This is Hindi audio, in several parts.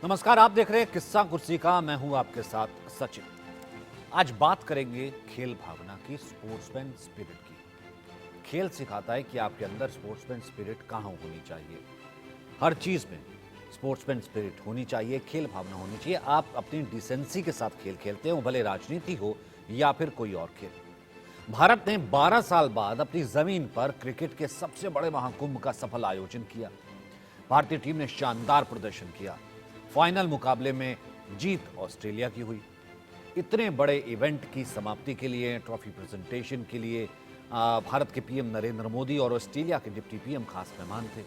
नमस्कार, आप देख रहे हैं किस्सा कुर्सी का। मैं हूं आपके साथ सचिन। आज बात करेंगे खेल भावना की, स्पोर्ट्समैन स्पिरिट की। खेल सिखाता है कि आपके अंदर स्पोर्ट्समैन स्पिरिट कहां होनी चाहिए। हर चीज में स्पोर्ट्समैन स्पिरिट होनी चाहिए, खेल भावना होनी चाहिए। आप अपनी डिसेंसी के साथ खेल खेलते हो, भले राजनीति हो या फिर कोई और खेल। भारत ने 12 साल बाद अपनी जमीन पर क्रिकेट के सबसे बड़े महाकुंभ का सफल आयोजन किया। भारतीय टीम ने शानदार प्रदर्शन किया। फाइनल मुकाबले में जीत ऑस्ट्रेलिया की हुई। इतने बड़े इवेंट की समाप्ति के लिए, ट्रॉफी प्रेजेंटेशन के लिए भारत के पीएम नरेंद्र मोदी और ऑस्ट्रेलिया के डिप्टी पीएम खास मेहमान थे।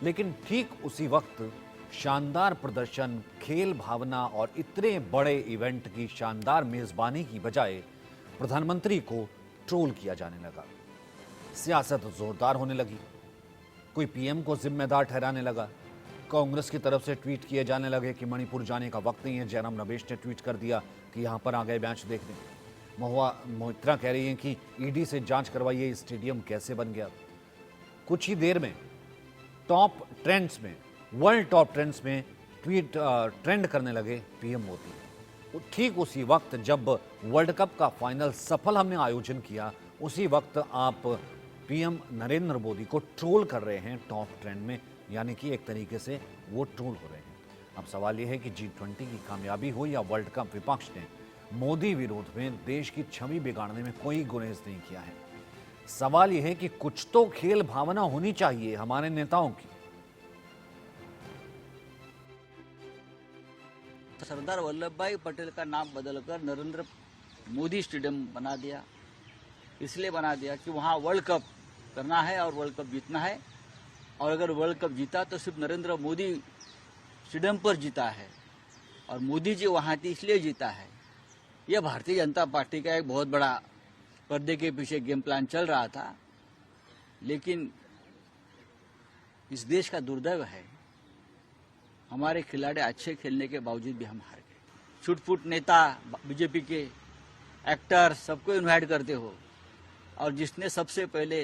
लेकिन ठीक उसी वक्त शानदार प्रदर्शन, खेल भावना और इतने बड़े इवेंट की शानदार मेजबानी की बजाय प्रधानमंत्री को ट्रोल किया जाने लगा। सियासत जोरदार होने लगी। कोई पीएम को जिम्मेदार ठहराने लगा। कांग्रेस की तरफ से ट्वीट किए जाने लगे कि मणिपुर जाने का वक्त नहीं है। जयराम रमेश ने ट्वीट कर दिया कि यहां पर आ गए मैच देखने। महुआ मोइत्रा कह रही हैं कि ईडी से जांच करवाइए, स्टेडियम कैसे बन गया। कुछ ही देर में टॉप ट्रेंड्स में, वर्ल्ड टॉप ट्रेंड्स में ट्वीट ट्रेंड करने लगे पीएम मोदी। ठीक उसी वक्त जब वर्ल्ड कप का फाइनल सफल हमने आयोजन किया, उसी वक्त आप पीएम नरेंद्र मोदी को ट्रोल कर रहे हैं टॉप ट्रेंड में, यानी कि एक तरीके से वो ट्रोल हो रहे हैं। अब सवाल यह है कि G20 की कामयाबी हो या वर्ल्ड कप, विपक्ष ने मोदी विरोध में देश की छवि बिगाड़ने में कोई गुरेज नहीं किया है। सवाल यह है कि कुछ तो खेल भावना होनी चाहिए हमारे नेताओं की। सरदार वल्लभ भाई पटेल का नाम बदलकर नरेंद्र मोदी स्टेडियम बना दिया। इसलिए बना दिया कि वहां वर्ल्ड कप करना है और वर्ल्ड कप जीतना है। और अगर वर्ल्ड कप जीता तो सिर्फ नरेंद्र मोदी स्टेडियम पर जीता है और मोदी जी वहां थी इसलिए जीता है। यह भारतीय जनता पार्टी का एक बहुत बड़ा पर्दे के पीछे गेम प्लान चल रहा था। लेकिन इस देश का दुर्दैव है, हमारे खिलाड़ी अच्छे खेलने के बावजूद भी हम हार गए। छुटपुट नेता, बीजेपी के एक्टर सबको इन्वाइट करते हो और जिसने सबसे पहले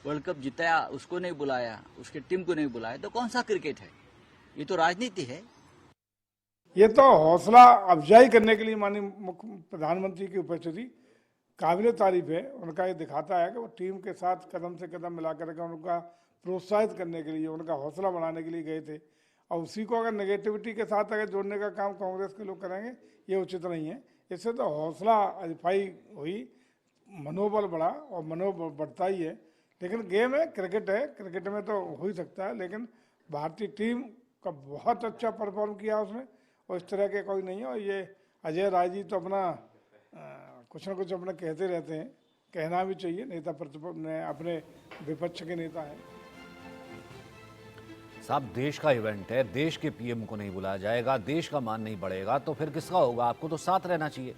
वर्ल्ड कप जिताया उसको नहीं बुलाया, उसकी टीम को नहीं बुलाया, तो कौन सा क्रिकेट है? ये तो राजनीति है। ये तो हौसला अफजाई करने के लिए माननीय प्रधानमंत्री की उपस्थिति काबिल तारीफ है। उनका ये दिखाता है कि वो टीम के साथ कदम से कदम मिलाकर उनका प्रोत्साहित करने के लिए, उनका हौसला बढ़ाने के लिए गए थे। और उसी को अगर नेगेटिविटी के साथ अगर जोड़ने का काम कांग्रेस के लोग करेंगे, ये उचित नहीं है। इससे तो हौसला अफजाई हुई, मनोबल बढ़ा और मनोबल बढ़ता ही है। लेकिन गेम है, क्रिकेट है, क्रिकेट में तो हो ही सकता है। लेकिन भारतीय टीम का बहुत अच्छा परफॉर्म किया उसमें, और इस तरह के कोई नहीं है। और ये अजय राय जी तो अपना कुछ ना कुछ अपना कहते रहते हैं, कहना भी चाहिए। नेता प्रतिपक्ष अपने विपक्ष के नेता हैं। साहब, देश का इवेंट है, देश के पीएम को नहीं बुलाया जाएगा, देश का मान नहीं बढ़ेगा तो फिर किसका होगा? आपको तो साथ रहना चाहिए।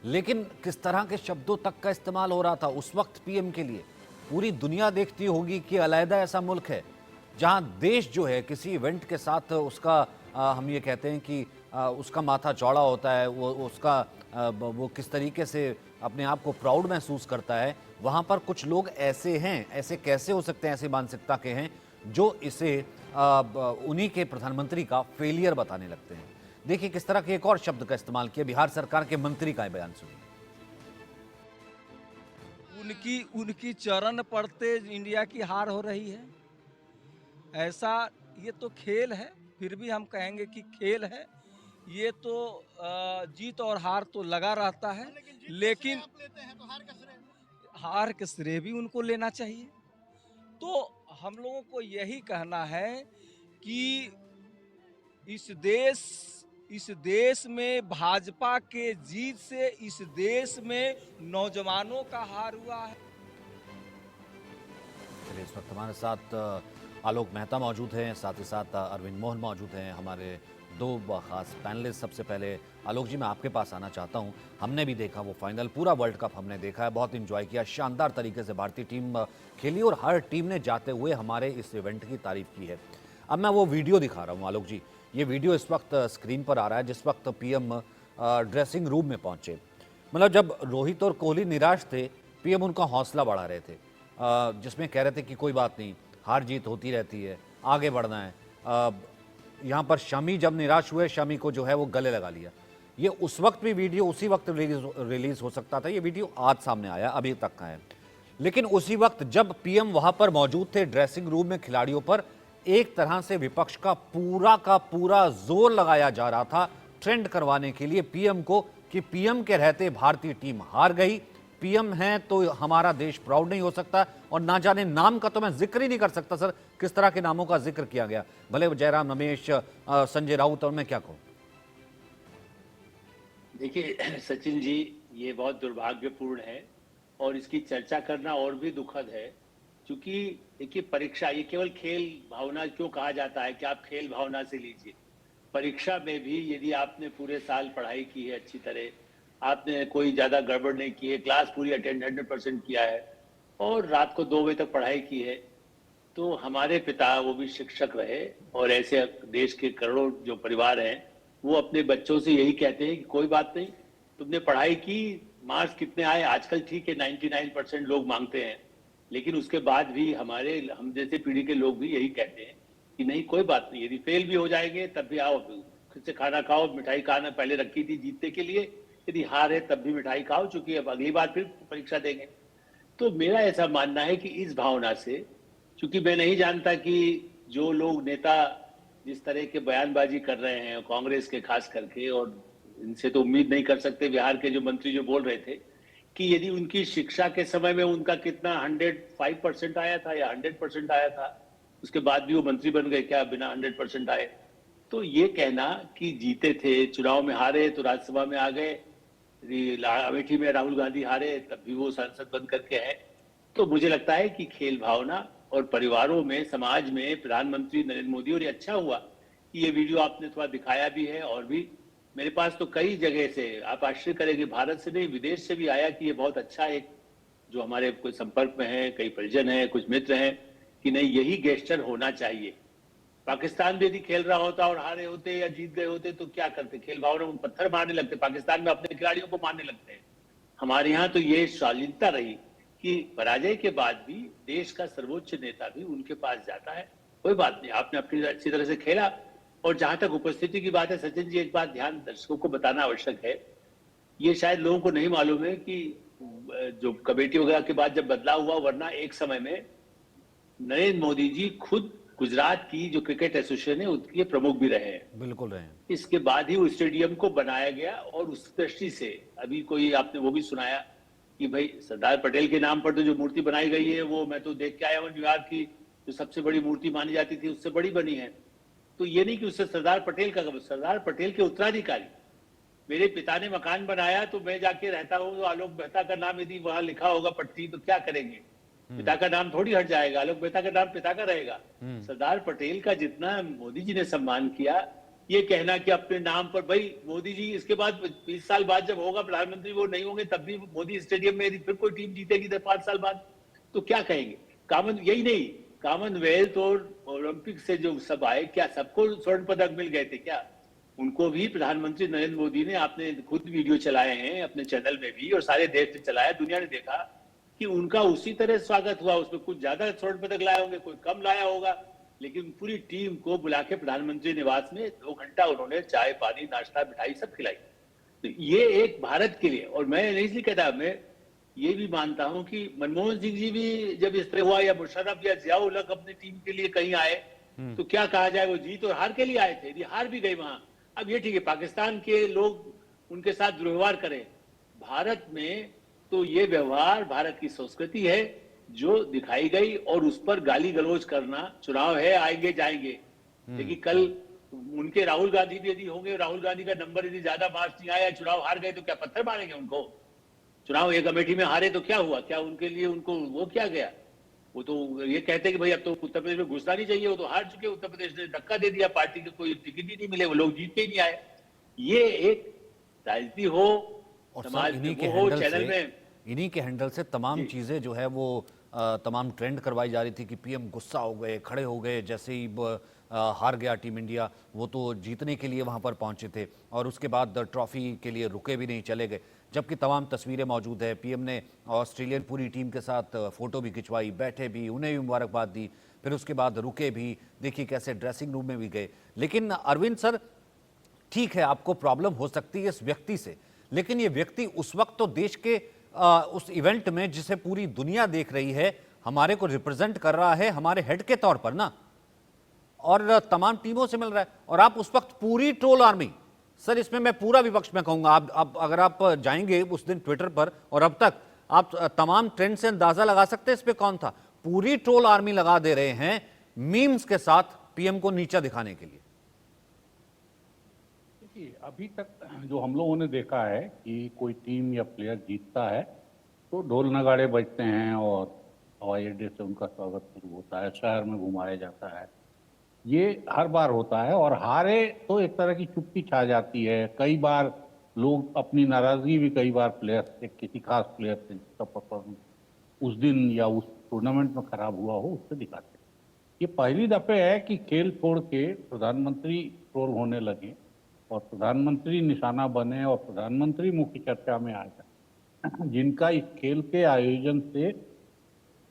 लेकिन किस तरह के शब्दों तक का इस्तेमाल हो रहा था उस वक्त पीएम के लिए। पूरी दुनिया देखती होगी कि अलहदा ऐसा मुल्क है जहां देश जो है किसी इवेंट के साथ उसका हम ये कहते हैं कि उसका माथा चौड़ा होता है, वो किस तरीके से अपने आप को प्राउड महसूस करता है। वहां पर कुछ लोग ऐसे हैं, ऐसे कैसे हो सकते हैं, ऐसी मानसिकता के हैं जो इसे उन्हीं के प्रधानमंत्री का फेलियर बताने लगते हैं। देखिए किस तरह के एक और शब्द का इस्तेमाल किया। बिहार सरकार के मंत्री का बयान सुनिए। उनकी चरण पड़ते इंडिया की हार हो रही है। ऐसा, ये तो खेल है, फिर भी हम कहेंगे कि खेल है। ये तो जीत और हार तो लगा रहता है, लेकिन हार का श्रेय भी उनको लेना चाहिए। तो हम लोगों को यही कहना है कि इस देश में भाजपा के जीत से इस देश में नौजवानों का हार हुआ है। चलिए, इस वक्त हमारे साथ आलोक मेहता मौजूद हैं, साथ ही साथ अरविंद मोहन मौजूद हैं, हमारे दो खास पैनलिस्ट। सबसे पहले आलोक जी, मैं आपके पास आना चाहता हूं। हमने भी देखा वो फाइनल, पूरा वर्ल्ड कप हमने देखा है, बहुत इंजॉय किया, शानदार तरीके से भारतीय टीम खेली और हर टीम ने जाते हुए हमारे इस इवेंट की तारीफ की है। अब मैं वो वीडियो दिखा रहा हूँ आलोक जी। ये वीडियो इस वक्त स्क्रीन पर आ रहा है जिस वक्त पीएम ड्रेसिंग रूम में पहुंचे। मतलब जब रोहित और कोहली निराश थे, पीएम उनका हौसला बढ़ा रहे थे, जिसमें कह रहे थे कि कोई बात नहीं, हार जीत होती रहती है, आगे बढ़ना है। यहाँ पर शमी जब निराश हुए, शमी को जो है वो गले लगा लिया। ये उस वक्त भी वीडियो उसी वक्त रिलीज हो सकता था, ये वीडियो आज सामने आया, अभी तक का है। लेकिन उसी वक्त जब पीएम वहां पर मौजूद थे ड्रेसिंग रूम में खिलाड़ियों पर, एक तरह से विपक्ष का पूरा जोर लगाया जा रहा था ट्रेंड करवाने के लिए पीएम को, कि पीएम के रहते भारतीय टीम हार गई, पीएम हैं तो हमारा देश प्राउड नहीं हो सकता। और ना जाने नाम का तो मैं जिक्र ही नहीं कर सकता सर, किस तरह के नामों का जिक्र किया गया, भले जयराम रमेश, संजय राउत, और मैं क्या कहूं। देखिए सचिन जी, ये बहुत दुर्भाग्यपूर्ण है और इसकी चर्चा करना और भी दुखद है, क्योंकि देखिए परीक्षा, ये केवल खेल भावना क्यों कहा जाता है कि आप खेल भावना से लीजिए। परीक्षा में भी यदि आपने पूरे साल पढ़ाई की है अच्छी तरह, आपने कोई ज्यादा गड़बड़ नहीं की है, क्लास पूरी अटेंड 100% किया है और रात को 2 बजे तक पढ़ाई की है, तो हमारे पिता वो भी शिक्षक रहे और ऐसे देश के करोड़ों जो परिवार हैं वो अपने बच्चों से यही कहते हैं कि कोई बात नहीं, तुमने पढ़ाई की, मार्क्स कितने आए, आजकल ठीक है 99% लोग मांगते हैं, लेकिन उसके बाद भी हम जैसे पीढ़ी के लोग भी यही कहते हैं कि नहीं कोई बात नहीं, यदि फेल भी हो जाएंगे तब भी आओ, खुद से खाना खाओ, मिठाई खाना पहले रखी थी जीतने के लिए, यदि हार है तब भी मिठाई खाओ, चूंकि अब अगली बार फिर परीक्षा देंगे। तो मेरा ऐसा मानना है कि इस भावना से, क्योंकि मैं नहीं जानता कि जो लोग नेता जिस तरह के बयानबाजी कर रहे हैं कांग्रेस के खास करके, और इनसे तो उम्मीद नहीं कर सकते, बिहार के जो मंत्री जो बोल रहे थे कि यदि उनकी शिक्षा के समय में उनका कितना 105% आया था या 100% आया था, उसके बाद भी वो मंत्री बन गए क्या बिना 100% आए। तो ये कहना कि जीते थे, चुनाव में हारे तो राज्यसभा में आ गए, अमेठी में राहुल गांधी हारे तब भी वो सांसद बन करके है। तो मुझे लगता है कि खेल भावना और परिवारों में, समाज में प्रधानमंत्री नरेंद्र मोदी, और ये अच्छा हुआ कि ये वीडियो आपने थोड़ा दिखाया भी है, और भी मेरे पास तो कई जगह से, आप आश्चर्य करेंगे, भारत से नहीं विदेश से भी आया कि ये बहुत अच्छा, एक जो हमारे कोई संपर्क में है, कई परिजन है, कुछ मित्र हैं, कि नहीं यही गेस्चर होना चाहिए। पाकिस्तान भी यदि खेल रहा होता और हारे होते या जीत गए होते तो क्या करते, खेल भावना में पत्थर मारने लगते, पाकिस्तान में अपने खिलाड़ियों को मारने लगते हैं। हमारे यहाँ तो ये शालीनता रही कि पराजय के बाद भी देश का सर्वोच्च नेता भी उनके पास जाता है, कोई बात नहीं, आपने अपनी अच्छी तरह से खेला। और जहां तक उपस्थिति की बात है सचिन जी, एक बात ध्यान दर्शकों को बताना आवश्यक है, ये शायद लोगों को नहीं मालूम है कि जो कमेटी वगैरह के बाद जब बदलाव हुआ, वरना एक समय में नरेंद्र मोदी जी खुद गुजरात की जो क्रिकेट एसोसिएशन है उसके प्रमुख भी रहे हैं। बिल्कुल रहे हैं। इसके बाद ही उस स्टेडियम को बनाया गया, और उस दृष्टि से अभी कोई आपने वो भी सुनाया कि भाई सरदार पटेल के नाम पर तो जो मूर्ति बनाई गई है वो मैं तो देख के आया हूँ, न्यूयॉर्क की जो सबसे बड़ी मूर्ति मानी जाती थी उससे बड़ी बनी है। तो ये नहीं कि उससे सरदार पटेल का, सरदार पटेल के उत्तराधिकारी, मेरे पिता ने मकान बनाया तो मैं जाके रहता हूँ, तो आलोक मेहता का नाम यदि वहां लिखा होगा पट्टी तो क्या करेंगे, पिता का नाम थोड़ी हट जाएगा, आलोक मेहता का नाम पिता का रहेगा। सरदार पटेल का जितना मोदी जी ने सम्मान किया, ये कहना कि अपने नाम पर, भाई मोदी जी इसके बाद 20 साल बाद जब होगा प्रधानमंत्री वो नहीं होंगे तब भी मोदी स्टेडियम में यदि फिर कोई टीम जीतेगी 5 साल बाद तो क्या कहेंगे। यही नहीं, कॉमनवेल्थ और ओलंपिक से जो सब आए, क्या सबको स्वर्ण पदक मिल गए थे क्या? उनको भी प्रधानमंत्री नरेंद्र मोदी ने, आपने खुद वीडियो चलाए हैं अपने चैनल में भी और सारे देश ने चलाया, दुनिया ने देखा कि उनका उसी तरह स्वागत हुआ। उसमें कुछ ज्यादा स्वर्ण पदक लाए होंगे, कोई कम लाया होगा, लेकिन पूरी टीम को बुला के प्रधानमंत्री निवास में 2 घंटा उन्होंने चाय पानी नाश्ता मिठाई सब खिलाई। तो ये एक भारत के लिए, और मैं नहीं कहता, मैं ये भी मानता हूं कि मनमोहन सिंह जी भी जब इस तरह हुआ, या मुशर्रफ या जियाउल हक अपनी टीम के लिए कहीं आए तो क्या कहा जाए, वो जीत और हार के लिए आए थे, यदि हार भी गए वहां। अब ये ठीक है पाकिस्तान के लोग उनके साथ दुर्व्यवहार करें, भारत में तो ये व्यवहार भारत की संस्कृति है जो दिखाई गई, और उस पर गाली गलौज करना, चुनाव है आएंगे जाएंगे, लेकिन कल उनके राहुल गांधी भी यदि होंगे, राहुल गांधी का नंबर यदि ज्यादा मार्क्स नहीं आया, चुनाव हार गए तो क्या पत्थर मारेंगे उनको? चुनाव एक अमेठी में हारे तो क्या हुआ, क्या उनके लिए उनको वो क्या गया? वो तो ये कहते कि भाई अब तो उत्तर प्रदेश में घुसना नहीं चाहिए, वो तो हार चुके, उत्तर प्रदेश ने धक्का दे दिया, पार्टी को कोई टिकट ही नहीं मिले, वो लोग जीत के ही नहीं आए। ये एक राजनीति हो, समाज में हो, चैनल में इन्हीं के हैंडल से तमाम चीजें जो है वो तमाम ट्रेंड करवाई जा रही थी कि पीएम गुस्सा हो गए, खड़े हो गए, जैसे ही हार गया टीम इंडिया, वो तो जीतने के लिए वहां पर पहुंचे थे और उसके बाद ट्रॉफी के लिए रुके भी नहीं, चले गए। जबकि तमाम तस्वीरें मौजूद है, पीएम ने ऑस्ट्रेलियन पूरी टीम के साथ फोटो भी खिंचवाई, बैठे भी, उन्हें भी मुबारकबाद दी। फिर उसके बाद रुके भी, देखिए कैसे ड्रेसिंग रूम में भी गए। लेकिन अरविंद सर, ठीक है आपको प्रॉब्लम हो सकती है इस व्यक्ति से, लेकिन ये व्यक्ति उस वक्त तो देश के उस इवेंट में जिसे पूरी दुनिया देख रही है, हमारे को रिप्रेजेंट कर रहा है हमारे हेड के तौर पर ना, और तमाम टीमों से मिल रहा है, और आप उस वक्त पूरी ट्रोल आर्मी, सर इसमें मैं पूरा विपक्ष में कहूंगा, आप अगर आप जाएंगे उस दिन ट्विटर पर और अब तक आप तमाम ट्रेंड से अंदाजा लगा सकते हैं इस पे कौन था। पूरी ट्रोल आर्मी लगा दे रहे हैं मीम्स के साथ पीएम को नीचा दिखाने के लिए। देखिए, अभी तक जो हम लोगों ने देखा है कि कोई टीम या प्लेयर जीतता है तो ढोल नगाड़े बजते हैं और हवाई अड्डे से उनका स्वागत शुरू होता है, शहर में घुमाया जाता है। ये हर बार होता है, और हारे तो एक तरह की चुप्पी छा जाती है। कई बार लोग अपनी नाराजगी भी कई बार प्लेयर से, किसी खास प्लेयर से जिसका परफॉर्मेंस उस दिन या उस टूर्नामेंट में खराब हुआ हो, उससे दिखाते हैं। ये पहली दफे है कि खेल छोड़ के प्रधानमंत्री ट्रोल होने लगे और प्रधानमंत्री निशाना बने और प्रधानमंत्री मुख्य चर्चा में आ जाए, जिनका इस खेल के आयोजन से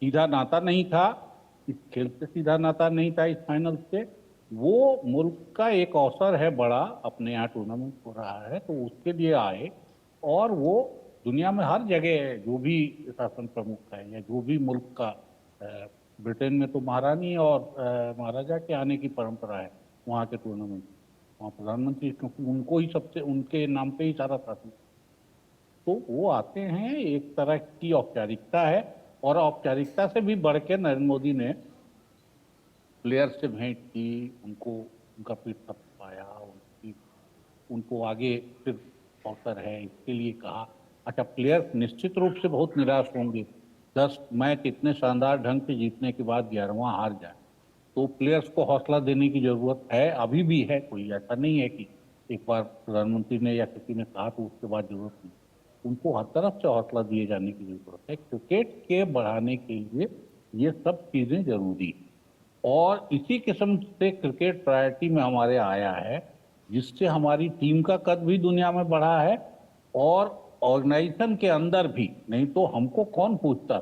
सीधा नाता नहीं था, इस खेल से सीधा नाता नहीं था, इस फाइनल से। वो मुल्क का एक अवसर है बड़ा, अपने यहाँ टूर्नामेंट हो रहा है तो उसके लिए आए, और वो दुनिया में हर जगह जो भी शासन प्रमुख है या जो भी मुल्क का, ब्रिटेन में तो महारानी और महाराजा के आने की परंपरा है वहाँ के टूर्नामेंट, वहाँ प्रधानमंत्री, क्योंकि उनको ही सबसे, उनके नाम पे ही सारा शासन, तो वो आते हैं, एक तरह की औपचारिकता है। और औपचारिकता से भी बढ़ के नरेंद्र मोदी ने प्लेयर से भेंट की, उनको उनका पीठ थपथपाया, उनको आगे फिर अवसर है इसके लिए कहा। अच्छा, प्लेयर निश्चित रूप से बहुत निराश होंगे, 10 मैच इतने शानदार ढंग से जीतने के बाद 11वां हार जाए, तो प्लेयर्स को हौसला देने की जरूरत है, अभी भी है। कोई ऐसा नहीं है कि एक बार प्रधानमंत्री ने या किसी ने कहा तो उसके बाद जरूरत नहीं, उनको हर तरफ से हौसला दिए जाने की जरूरत है। क्रिकेट के बढ़ाने के लिए ये सब चीजें जरूरी है, और इसी किस्म से क्रिकेट प्रायोरिटी में हमारे आया है, जिससे हमारी टीम का कद भी दुनिया में बढ़ा है और ऑर्गेनाइजेशन के अंदर भी। नहीं तो हमको कौन पूछता।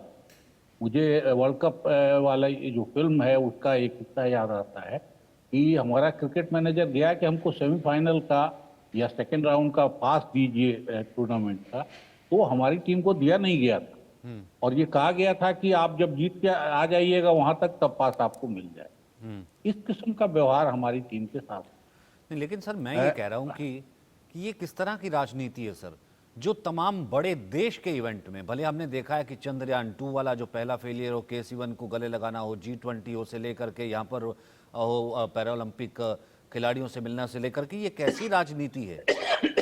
मुझे वर्ल्ड कप वाला ये जो फिल्म है उसका एक हिस्सा याद आता है कि हमारा क्रिकेट मैनेजर गया कि हमको सेमीफाइनल का या सेकेंड राउंड का पास दीजिए टूर्नामेंट का, तो हमारी टीम को दिया नहीं गया था, और ये कहा गया था कि आप जब जीत के आ जाइएगा वहां तक तब पास आपको मिल जाए। इस किस्म का व्यवहार हमारी टीम के साथ। नहीं, लेकिन सर मैं ये कह रहा हूं कि ये किस तरह की राजनीति है सर, जो तमाम बड़े देश के इवेंट में, भले हमने देखा है कि चंद्रयान 2 वाला जो पहला फेलियर हो, KC1 को गले लगाना हो, G20 हो से लेकर के यहाँ पर हो पैरा ओलंपिक खिलाड़ियों से मिलना से लेकर के, ये कैसी राजनीति है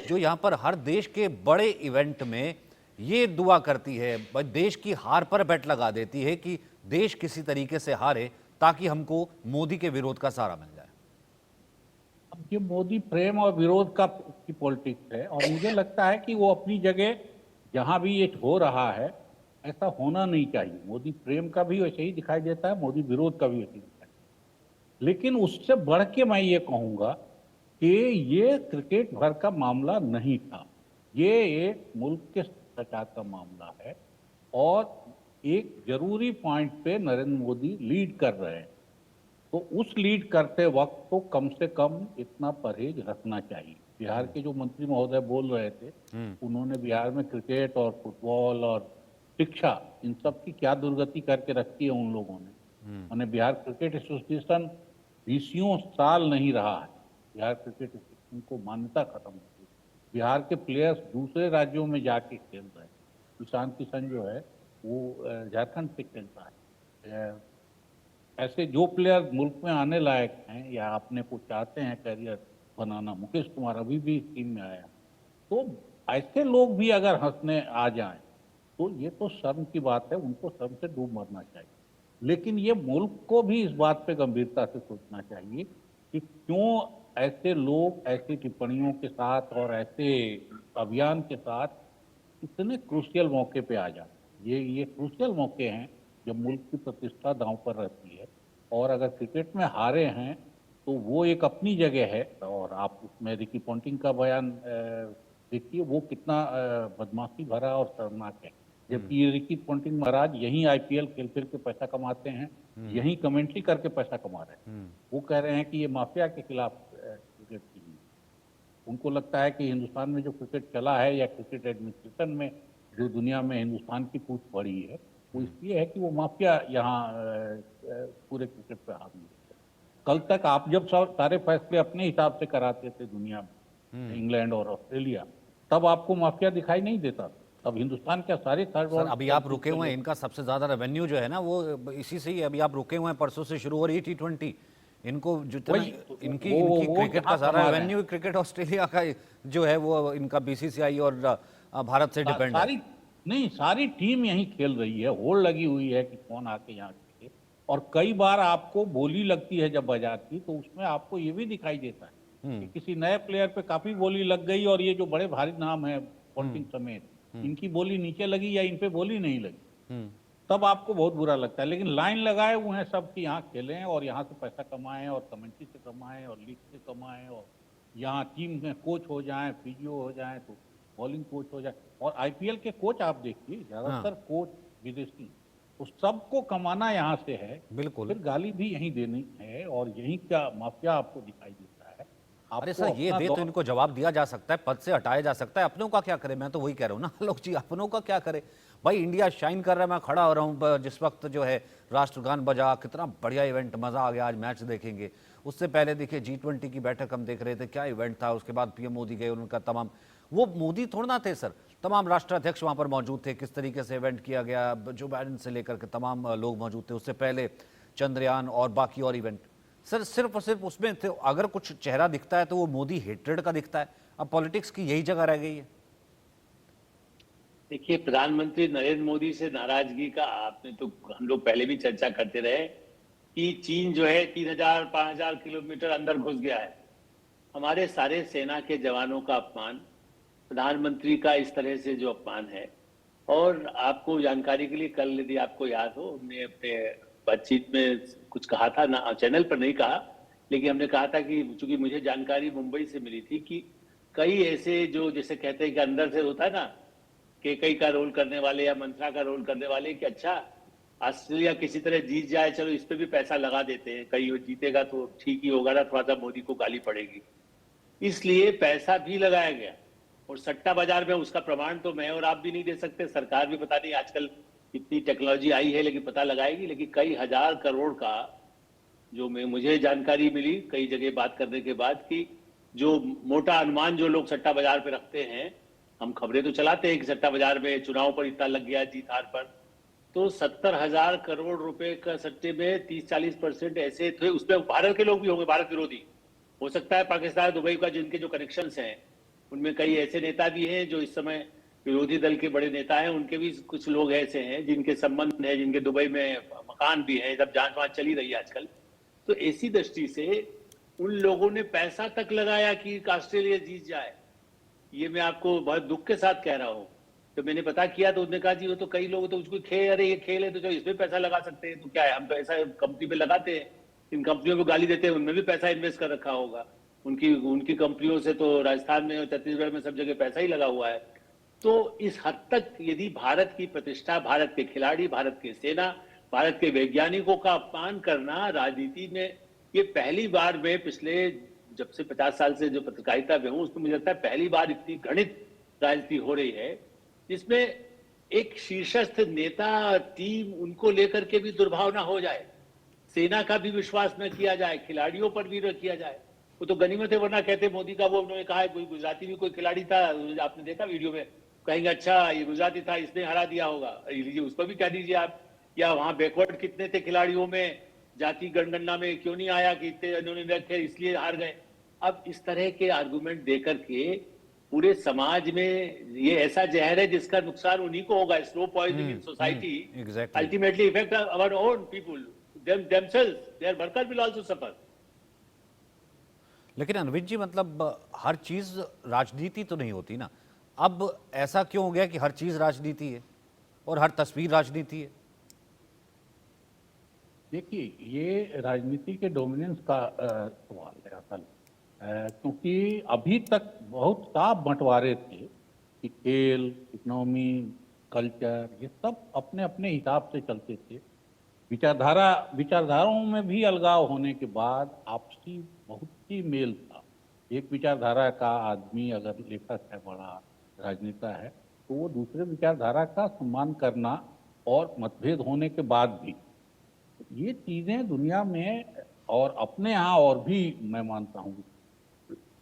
जो यहाँ पर हर देश के बड़े इवेंट में ये दुआ करती है, देश की हार पर बेट लगा देती है कि देश किसी तरीके से हारे ताकि हमको मोदी के विरोध का सहारा मिल जाए। अब ये मोदी प्रेम और विरोध का की पॉलिटिक्स है, और मुझे लगता है कि वो अपनी जगह जहां भी ये हो रहा है ऐसा होना नहीं चाहिए। मोदी प्रेम का भी वैसे ही दिखाई देता है, मोदी विरोध का भी वैसे ही दिखाई देता है। लेकिन उससे बढ़ के मैं ये कहूँगा कि ये क्रिकेट भर का मामला नहीं था, ये एक मुल्क के सरकार का मामला है, और एक जरूरी पॉइंट पे नरेंद्र मोदी लीड कर रहे हैं। तो उस लीड करते वक्त तो कम से कम इतना परहेज रखना चाहिए। बिहार के जो मंत्री महोदय बोल रहे थे, उन्होंने बिहार में क्रिकेट और फुटबॉल और शिक्षा, इन सब की क्या दुर्गति करके रखी है उन लोगों ने। उन्हें बिहार क्रिकेट एसोसिएशन 20 साल नहीं रहा है, बिहार क्रिकेट एसोसिएशन को मान्यता खत्म हो गई। बिहार के प्लेयर्स दूसरे राज्यों में जाके खेल रहे हैं। ईशान किशन जो है वो झारखंड से खेलता है। ऐसे जो प्लेयर मुल्क में आने लायक हैं या अपने को चाहते हैं कैरियर बनाना, मुकेश कुमार अभी भी टीम में आया, तो ऐसे लोग भी अगर हंसने आ जाएं तो ये तो शर्म की बात है, उनको शर्म से डूब मरना चाहिए। लेकिन ये मुल्क को भी इस बात पे गंभीरता से सोचना चाहिए कि क्यों ऐसे लोग ऐसी टिप्पणियों के साथ और ऐसे अभियान के साथ इतने क्रूशियल मौके पे आ जाते। ये क्रूशियल मौके हैं जब मुल्क की प्रतिष्ठा दांव पर रहती है, और अगर क्रिकेट में हारे हैं तो वो एक अपनी जगह है। और आप उसमें रिकी पॉन्टिंग का बयान देखिए, वो कितना बदमाशी भरा और शर्मनाक है। जबकि ये रिकी पोंटिंग महाराज यहीं आईपीएल खेल खेल के पैसा कमाते हैं, यहीं कमेंट्री करके पैसा कमा रहे हैं। वो कह रहे हैं कि ये माफिया के खिलाफ क्रिकेट टीम है। उनको लगता है कि हिंदुस्तान में जो क्रिकेट चला है या क्रिकेट एडमिनिस्ट्रेशन में जो दुनिया में हिंदुस्तान की पूछ पड़ी है, वो इसलिए है कि वो माफिया यहाँ पूरे क्रिकेट पे हावी है। कल तक आप जब सारे फैसले अपने हिसाब से कराते थे दुनिया में, इंग्लैंड और ऑस्ट्रेलिया, तब आपको माफिया दिखाई नहीं देता था। अब हिंदुस्तान क्या सारे थर्ड सर अभी आप रुके हुए हैं, इनका सबसे ज्यादा रेवेन्यू जो है ना वो इसी से ही है। अभी आप रुके हुए हैं, परसों से शुरू हो रही T20, इनको जितना इनकी क्रिकेट का सारा रेवेन्यू क्रिकेट ऑस्ट्रेलिया का जो है वो इनका बीसीसीआई और भारत से डिपेंड है। सारी टीम यहीं खेल रही है, होड़ लगी हुई है कि कौन आके यहाँ खेले। और कई बार आपको बोली लगती है जब बाजार की, तो उसमें आपको ये भी दिखाई देता है कि किसी नए प्लेयर पे काफी बोली लग गई, और ये जो बड़े भारी नाम है पोंटिंग समेत, इनकी बोली नीचे लगी या इन पे बोली नहीं लगी, तब आपको बहुत बुरा लगता है। लेकिन लाइन लगाए हुए हैं सब कि यहाँ खेलें और यहाँ से पैसा कमाएं और कमेंट्री से कमाएं और लीग से कमाएं और यहाँ टीम में कोच हो जाएं, फिजियो हो जाएं, तो बॉलिंग कोच हो जाए। और आईपीएल के कोच आप देखिए, ज्यादातर कोच विदेशी, तो सबको कमाना यहाँ से है, बिल्कुल। फिर गाली भी यहीं देनी है और यहीं का माफिया आपको दिखाई देता है। अरे सर ये दे तो इनको जवाब दिया जा सकता है, पद से हटाया जा सकता है, अपनों का क्या करे? मैं तो वही कह रहा हूँ ना आलोक जी, अपनों का क्या करे भाई? इंडिया शाइन कर रहा है, मैं खड़ा हो रहा हूँ जिस वक्त जो है राष्ट्रगान बजा, कितना बढ़िया इवेंट, मजा आ गया, आज मैच देखेंगे। उससे पहले देखिए G20 की बैठक हम देख रहे थे, क्या इवेंट था। उसके बाद पीएम मोदी गए, उनका तमाम, वो मोदी थोड़ा ना थे सर, तमाम राष्ट्राध्यक्ष वहां पर मौजूद थे। किस तरीके से इवेंट किया गया, जो बाइडेन से लेकर के तमाम लोग मौजूद थे। उससे पहले चंद्रयान और बाकी और इवेंट, सर सिर्फ और सिर्फ उसमें थे, अगर कुछ चेहरा दिखता है तो वो मोदी हेट्रेड का दिखता है। अब पॉलिटिक्स की यही जगह रह गई है। देखिए, प्रधानमंत्री नरेंद्र मोदी से नाराजगी का आपने तो हम लोग पहले भी चर्चा करते रहे कि चीन जो है 3000-5000 किलोमीटर अंदर घुस गया है। हमारे सारे सेना के जवानों का अपमान, प्रधानमंत्री का इस तरह से जो अपमान है। और आपको जानकारी के लिए, कल यदि आपको याद हो, हमने अपने बातचीत में कुछ कहा था ना, चैनल पर नहीं कहा, लेकिन हमने कहा था कि चूंकि मुझे जानकारी मुंबई से मिली थी कि कई ऐसे जो जैसे कहते हैं कि अंदर से होता है ना, केकई का रोल करने वाले या मंत्रा का रोल करने वाले, कि अच्छा ऑस्ट्रेलिया किसी तरह जीत जाए, चलो इस पे भी पैसा लगा देते हैं, कहीं वो जीतेगा तो ठीक ही होगा ना, थोड़ा सा मोदी को गाली पड़ेगी, इसलिए पैसा भी लगाया गया। और सट्टा बाजार में उसका प्रमाण तो मैं और आप भी नहीं दे सकते, सरकार भी पता नहीं आजकल इतनी टेक्नोलॉजी आई है, लेकिन पता लगाएगी। लेकिन कई हजार करोड़ का जो मुझे जानकारी मिली कई जगह बात करने के बाद, कि जो मोटा अनुमान जो लोग सट्टा बाजार पे रखते हैं, हम खबरें तो चलाते हैं कि सट्टा बाजार में चुनाव पर इतना लग गया, जीत हार पर, तो 70,000 करोड़ रुपए का सट्टे में 30-40% ऐसे थे। उसमें भारत के लोग भी होंगे, भारत विरोधी, हो सकता है पाकिस्तान, दुबई का जिनके जो कनेक्शंस हैं, उनमें कई ऐसे नेता भी हैं जो इस समय विरोधी दल के बड़े नेता हैं, उनके भी कुछ लोग ऐसे हैं जिनके संबंध है, जिनके दुबई में मकान भी है, सब जांच वांच चली रही है आजकल। तो ऐसी दृष्टि से उन लोगों ने पैसा तक लगाया कि ऑस्ट्रेलिया जीत जाए। ये मैं आपको बहुत दुख के साथ कह रहा हूँ। तो मैंने पता किया तो उन्होंने कहा जी वो तो कई लोग तो उसको खेल, अरे ये खेल है तो जो इसमें पैसा लगा सकते हैं, तो क्या है, हम तो ऐसा कंपनी पे लगाते हैं, इन कंपनियों को गाली देते हैं, उनमें भी पैसा इन्वेस्ट कर रखा होगा। उनकी कंपनियों से तो राजस्थान में और छत्तीसगढ़ में सब जगह पैसा ही लगा हुआ है। तो इस हद तक यदि भारत की प्रतिष्ठा, भारत के खिलाड़ी, भारत की सेना, भारत के वैज्ञानिकों का अपमान करना राजनीति में, ये पहली बार में पिछले जब से 50 साल से जो पत्रकारिता में हूं, उसमें मुझे लगता है पहली बार इतनी घृणित राजनीति हो रही है, जिसमें एक शीर्षस्थ नेता, टीम, उनको लेकर के भी दुर्भावना हो जाए, सेना का भी विश्वास न किया जाए, खिलाड़ियों पर भी न किया जाए। वो तो गनीमत है, वरना कहते मोदी का, वो उन्होंने कहा है कोई गुजराती भी कोई खिलाड़ी था, आपने देखा वीडियो में, कहेंगे अच्छा ये गुजराती था, इसने हरा दिया होगा, लीजिए उस पर भी कह दीजिए आप। या वहां बैकवर्ड कितने थे खिलाड़ियों में, जाति गणगणना में क्यों नहीं आया कि इतने इन्होंने रखे इसलिए हार गए। अब इस तरह के आर्गुमेंट देकर के पूरे समाज में ये ऐसा जहर है जिसका नुकसान उन्हीं को होगा, slow poisoning in society, ultimately effect our own people, themselves, their workers will also suffer। लेकिन अनवित जी, मतलब हर चीज राजनीति तो नहीं होती ना। अब ऐसा क्यों हो गया कि हर चीज राजनीति है और हर तस्वीर राजनीति है? देखिए, ये राजनीति के डोमिनेंस का सवाल है असल, क्योंकि अभी तक बहुत साफ बंटवारे थे कि खेल, इकोनॉमी, कल्चर, ये सब अपने अपने हिसाब से चलते थे। विचारधाराओं में भी अलगाव होने के बाद आपसी बहुत ही मेल था। एक विचारधारा का आदमी अगर लेखक है, बड़ा राजनेता है, तो वो दूसरे विचारधारा का सम्मान करना और मतभेद होने के बाद भी, ये चीजें दुनिया में और अपने यहाँ और भी मैं मानता हूँ।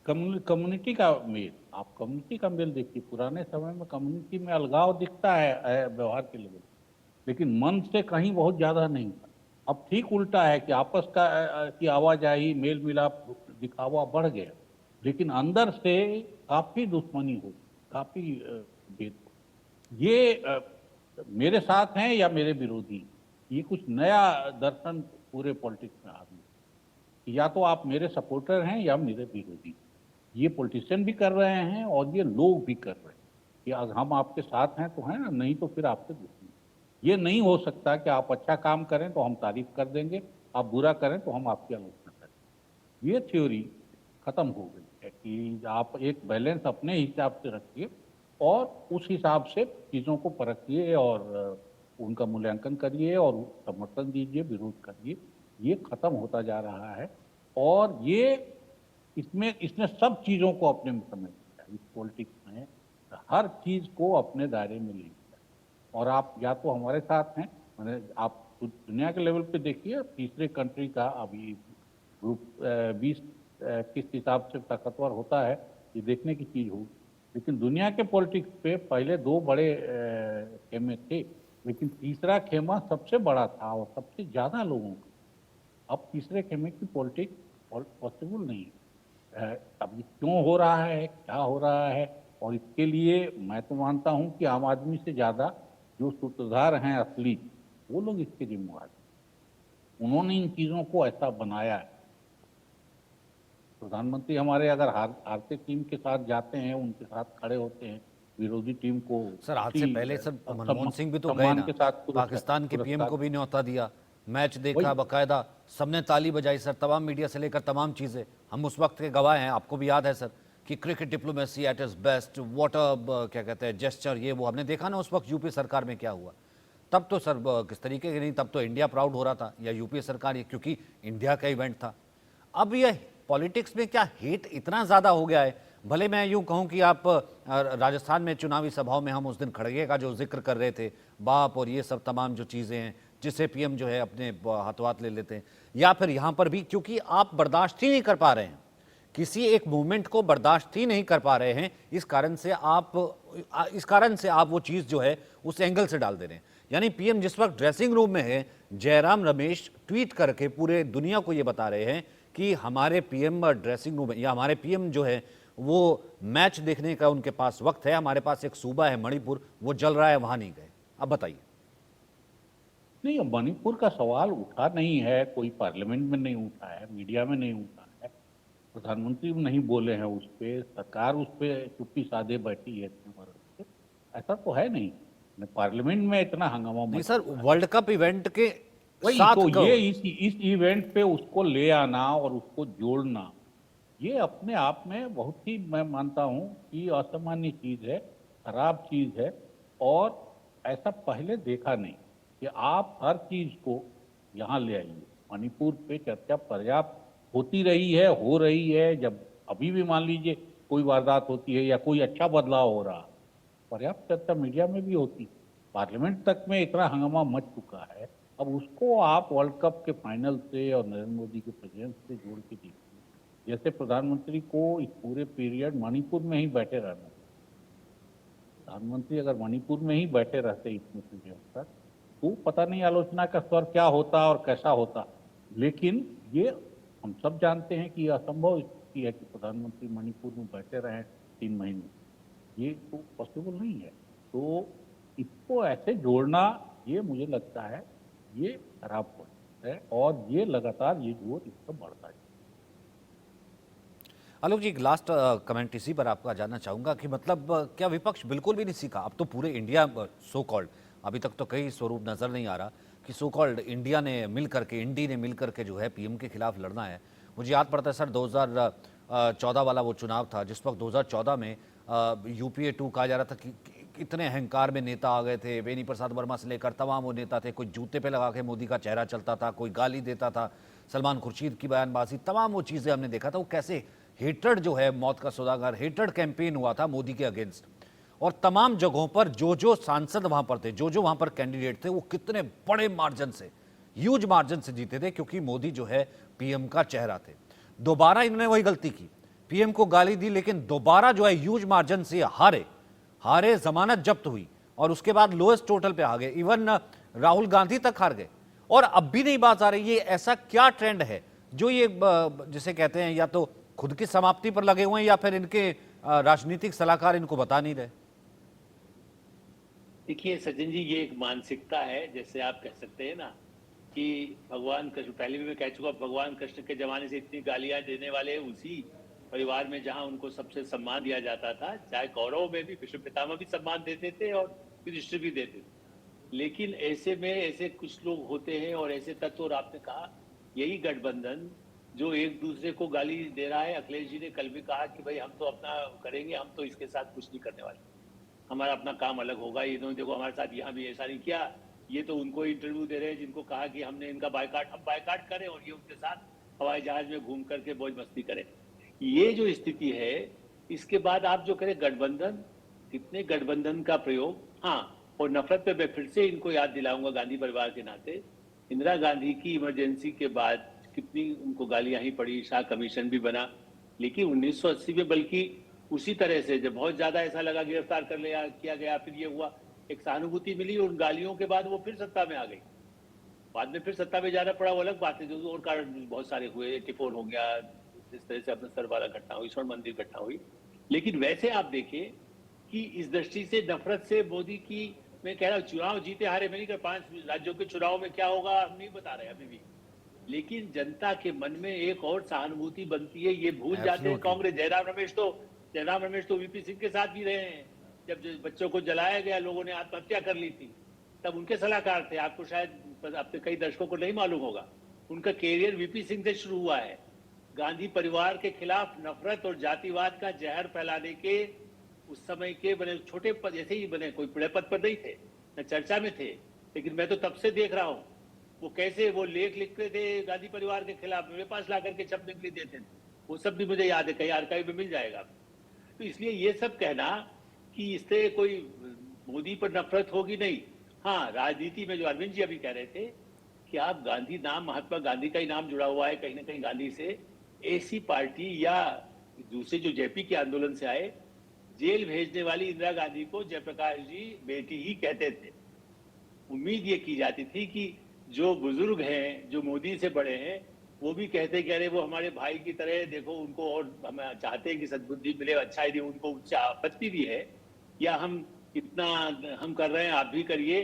कम्युनिटी का मेल, आप कम्युनिटी का मेल देखिए, पुराने समय में कम्युनिटी में अलगाव दिखता है व्यवहार के लेवल, लेकिन मन से कहीं बहुत ज्यादा नहीं था। अब ठीक उल्टा है कि आपस की आवाजाही, मेल मिलाप, दिखावा बढ़ गया, लेकिन अंदर से काफी दुश्मनी हो, काफी भेद हो। ये मेरे साथ हैं या मेरे विरोधी, ये कुछ नया दर्शन पूरे पॉलिटिक्स में आ गया। या तो आप मेरे सपोर्टर हैं या मेरे विरोधी। ये पॉलिटिशियन भी कर रहे हैं और ये लोग भी कर रहे हैं कि अगर हम आपके साथ हैं तो हैं, नहीं तो फिर आपसे दुश्मन। ये नहीं हो सकता कि आप अच्छा काम करें तो हम तारीफ कर देंगे, आप बुरा करें तो हम आपकी आलोचना करें। ये थ्योरी खत्म हो गई है कि आप एक बैलेंस अपने हिसाब से रखिए और उस हिसाब से चीज़ों को परखिए और उनका मूल्यांकन करिए और समर्थन दीजिए, विरोध करिए। ये खत्म होता जा रहा है और ये इसने सब चीज़ों को अपने में समेट लिया। इस पॉलिटिक्स में हर चीज़ को अपने दायरे में ले लिया और आप या तो हमारे साथ हैं, मैंने आप दुनिया के लेवल पे देखिए, तीसरे कंट्री का अभी ग्रुप 20 किस हिसाब से ताकतवर होता है, ये देखने की चीज़ होगी। लेकिन दुनिया के पॉलिटिक्स पे पहले दो बड़े खेमे थे, लेकिन तीसरा खेमा सबसे बड़ा था और सबसे ज़्यादा लोगों का। अब तीसरे खेमे की पॉलिटिक्स पॉसिबल नहीं है। अब ये क्यों हो रहा है, क्या हो रहा है, और इसके लिए मैं तो मानता हूँ कि आम आदमी से ज़्यादा जो सूत्रधार हैं असली, वो लोग इसके जिम्मेदार हैं। उन्होंने इन चीज़ों को ऐसा बनाया है। प्रधानमंत्री हमारे अगर हारते टीम के साथ जाते हैं, उनके साथ खड़े होते हैं, विरोधी टीम को सर आज से पहले सर मनमोहन सिंह भी तो गए सम्मान ना, के साथ पाकिस्तान के पीएम को भी न्योता दिया, मैच देखा बकायदा, सबने ताली बजाई सर, तमाम मीडिया से लेकर तमाम चीज़ें। हम उस वक्त के गवाह हैं, आपको भी याद है सर कि cricket diplomacy at its best, what क्या कहते हैं जेस्चर, ये वो हमने देखा ना उस वक्त यूपी सरकार में क्या हुआ। तब तो सर किस तरीके के नहीं, तब तो इंडिया प्राउड हो रहा था या यूपी सरकार, ये क्योंकि इंडिया का इवेंट था। अब ये पॉलिटिक्स में क्या हेट इतना ज़्यादा हो गया है। भले मैं यूं कहूं कि आप राजस्थान में चुनावी सभाओं में हम उस दिन खड़गे का जो जिक्र कर रहे थे, बाप और ये सब तमाम जो चीज़ें हैं जिसे पीएम जो है अपने हाथों हाथ ले लेते हैं, या फिर यहाँ पर भी क्योंकि आप बर्दाश्त ही नहीं कर पा रहे हैं, किसी एक मूवमेंट को बर्दाश्त ही नहीं कर पा रहे हैं, इस कारण से आप वो चीज़ जो है उस एंगल से डाल दे रहे हैं। यानी पीएम जिस वक्त ड्रेसिंग रूम में है, जयराम रमेश ट्वीट करके पूरे दुनिया को ये बता रहे हैं कि हमारे पीएम ड्रेसिंग रूम या हमारे पीएम जो है वो मैच देखने का उनके पास वक्त है, हमारे पास एक सूबा है मणिपुर, वो जल रहा है, वहां नहीं गए। अब बताइए। नहीं, मणिपुर का सवाल उठा नहीं है, कोई पार्लियामेंट में नहीं उठा है, मीडिया में नहीं उठा है, प्रधानमंत्री नहीं बोले हैं उस पर, सरकार उस पर चुप्पी साधे बैठी है। ऐसा तो है नहीं, पार्लियामेंट में इतना हंगामा नहीं सर, वर्ल्ड कप इवेंट के वही साथ तो ये इस इवेंट पे उसको ले आना और उसको जोड़ना, ये अपने आप में बहुत ही मैं मानता हूँ कि असामान्य चीज़ है, खराब चीज़ है। और ऐसा पहले देखा नहीं कि आप हर चीज़ को यहाँ ले आइए। मणिपुर पे चर्चा पर्याप्त होती रही है, हो रही है। जब अभी भी मान लीजिए कोई वारदात होती है या कोई अच्छा बदलाव हो रहा, पर्याप्त चर्चा मीडिया में भी होती, पार्लियामेंट तक में इतना हंगामा मच चुका है। अब उसको आप वर्ल्ड कप के फाइनल से और नरेंद्र मोदी के प्रेजेंस से जोड़ के देखिए। जैसे प्रधानमंत्री को इस पूरे पीरियड मणिपुर में ही बैठे रहना, प्रधानमंत्री अगर मणिपुर में ही बैठे रहते इतने पीरियड तक, तो पता नहीं आलोचना का स्वर क्या होता और कैसा होता। लेकिन ये हम सब जानते हैं कि यह असंभव स्थिति है कि प्रधानमंत्री मणिपुर में बैठे रहें 3 महीने, ये तो पॉसिबल नहीं है। तो इसको ऐसे जोड़ना, ये मुझे लगता है ये खराब पॉइंट है और ये लगातार ये जोर इसका बढ़ता है। आलोक जी, एक लास्ट कमेंट इसी पर आपका जानना चाहूँगा कि मतलब क्या विपक्ष बिल्कुल भी नहीं सीखा? अब तो पूरे इंडिया सो कॉल्ड, अभी तक तो कई स्वरूप नज़र नहीं आ रहा कि सो कॉल्ड इंडिया ने मिल करके, इंडी ने मिल करके जो है पीएम के खिलाफ लड़ना है। मुझे याद पड़ता है सर 2014 वाला वो चुनाव था जिस वक्त 2014 में UPA 2 कहा जा रहा था कि कितने अहंकार में नेता आ गए थे, बेनी प्रसाद वर्मा से लेकर तमाम वो नेता थे। कोई जूते पे लगा के मोदी का चेहरा चलता था, कोई गाली देता था, सलमान खुर्शीद की बयानबाजी, तमाम वो चीज़ें हमने देखा था। वो कैसे हेटर्ड जो है, मौत का सौदागर हेटर्ड कैंपेन हुआ था मोदी के अगेंस्ट। और तमाम जगहों पर जो जो सांसद वहाँ पर थे, जो जो वहाँ पर कैंडिडेट थे, वो कितने बड़े मार्जिन से, ह्यूज मार्जिन से जीते थे, क्योंकि मोदी जो है पीएम का चेहरा थे। दोबारा इन्होंने वही गलती की, पीएम को गाली दी, लेकिन दोबारा जो है ह्यूज मार्जिन से हारे, जमानत जब्त हुई और उसके बाद लोएस्ट टोटल पे आ गए। इवन राहुल गांधी तक हार गए और अब भी नहीं बात आ रही। ये ऐसा क्या ट्रेंड है जो ये जिसे कहते हैं, या तो खुद की समाप्ति पर लगे हुए हैं या फिर इनके राजनीतिक सलाहकार इनको बता नहीं रहे? देखिए सचिन जी, ये एक मानसिकता है। जैसे आप कह सकते हैं ना कि भगवान कृष्ण, पहले भी मैं कह चुका, भगवान कृष्ण के जमाने से इतनी गालियां देने वाले उसी परिवार में जहां उनको सबसे सम्मान दिया जाता था। चाहे कौरव में भी भीष्म पितामह भी सम्मान देते थे और युधिष्ठिर भी देते थे। लेकिन ऐसे में ऐसे कुछ लोग होते हैं और ऐसे तत्व, और आपने कहा यही गठबंधन जो एक दूसरे को गाली दे रहा है। अखिलेश जी ने कल भी कहा कि भाई हम तो अपना करेंगे, हम तो इसके साथ कुछ नहीं करने वाले, हमारा अपना काम अलग होगा। इन्होंने देखो हमारे साथ यहाँ भी ऐसा नहीं किया। ये तो उनको इंटरव्यू दे रहे हैं जिनको कहा कि हमने इनका बायकाट, हम बायकाट करें और ये उनके साथ हवाई जहाज में घूम करके मौज मस्ती करें। ये जो स्थिति है, इसके बाद आप जो करें गठबंधन, कितने गठबंधन का प्रयोग। हाँ, और नफरत पे मैं फिर से इनको याद दिलाऊंगा गांधी परिवार के नाते, इंदिरा गांधी की इमरजेंसी के बाद कितनी उनको गालियां ही पड़ी, शाह कमीशन भी बना। लेकिन 1980 में बल्कि उसी तरह से जब बहुत ज्यादा ऐसा लगा गिरफ्तार कर लिया किया गया, फिर ये हुआ, एक सहानुभूति मिली, उन गालियों के बाद वो फिर सत्ता में आ गई। बाद में फिर सत्ता में जाना पड़ा, वो अलग बात है, जो और कारण बहुत सारे हुए, टिफोन हो गया, जिस तरह से अमृतसर वाला घटना हुई, स्वर्ण मंदिर घटना हुई। लेकिन वैसे आप देखें कि इस दृष्टि से नफरत से मोदी की, मैं कह रहा हूँ चुनाव जीते हारे में नहीं कर, 5 राज्यों के चुनाव में क्या होगा हम नहीं बता रहे अभी भी, लेकिन जनता के मन में एक और सहानुभूति बनती है। ये भूल जाते हैं कांग्रेस। जयराम रमेश तो वीपी सिंह के साथ भी रहे हैं। जब बच्चों को जलाया गया, लोगों ने आत्महत्या कर ली थी, तब उनके सलाहकार थे। आपको शायद अपने कई दर्शकों को नहीं मालूम होगा, उनका कैरियर वीपी सिंह से शुरू हुआ है। गांधी परिवार के खिलाफ नफरत और जातिवाद का जहर फैलाने के उस समय के बने छोटे पद, ऐसे ही बने, कोई बड़े पद पर नहीं थे, न चर्चा में थे, लेकिन मैं तो तब से देख रहा हूँ वो कैसे वो लेख लिखते थे गांधी परिवार के खिलाफ, मेरे पास ला करके छपने के लिए देते थे। वो सब भी मुझे याद है, कहीं आर्काइव में मिल जाएगा। तो इसलिए ये सब कहना कि इससे कोई मोदी पर नफरत होगी, नहीं। हाँ, राजनीति में जो अरविंद जी अभी कह रहे थे कि आप गांधी नाम, महात्मा गांधी का ही नाम जुड़ा हुआ है कहीं ना कहीं गांधी से, ऐसी पार्टी या दूसरे जो जेपी के आंदोलन से आए, जेल भेजने वाली इंदिरा गांधी को जयप्रकाश जी बेटी ही कहते थे। उम्मीद ये की जाती थी कि जो बुजुर्ग हैं, जो मोदी से बड़े हैं, वो भी कहते कि अरे वो हमारे भाई की तरह, देखो उनको और हम चाहते हैं कि सद्बुद्धि मिले, अच्छा ही, उनको उच्च आपत्ति भी है, या हम इतना हम कर रहे हैं आप भी करिए,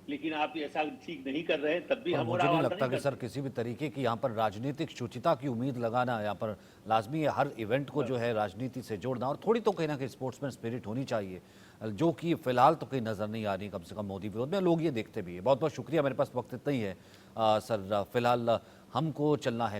लेकिन आप ऐसा ठीक नहीं कर रहे हैं, तब भी हम। मुझे नहीं लगता कि सर किसी भी तरीके की यहाँ पर राजनीतिक शुचिता की उम्मीद लगाना यहाँ पर लाजमी है। हर इवेंट को जो है राजनीति से जोड़ना, और थोड़ी तो कहीं ना कहीं स्पोर्ट्समैन स्पिरिट होनी चाहिए, जो कि फिलहाल तो कहीं नज़र नहीं आ रही, कम से कम मोदी विरोध में। लोग ये देखते भी है। बहुत बहुत शुक्रिया, मेरे पास वक्त इतना ही है सर, फिलहाल हमको चलना है।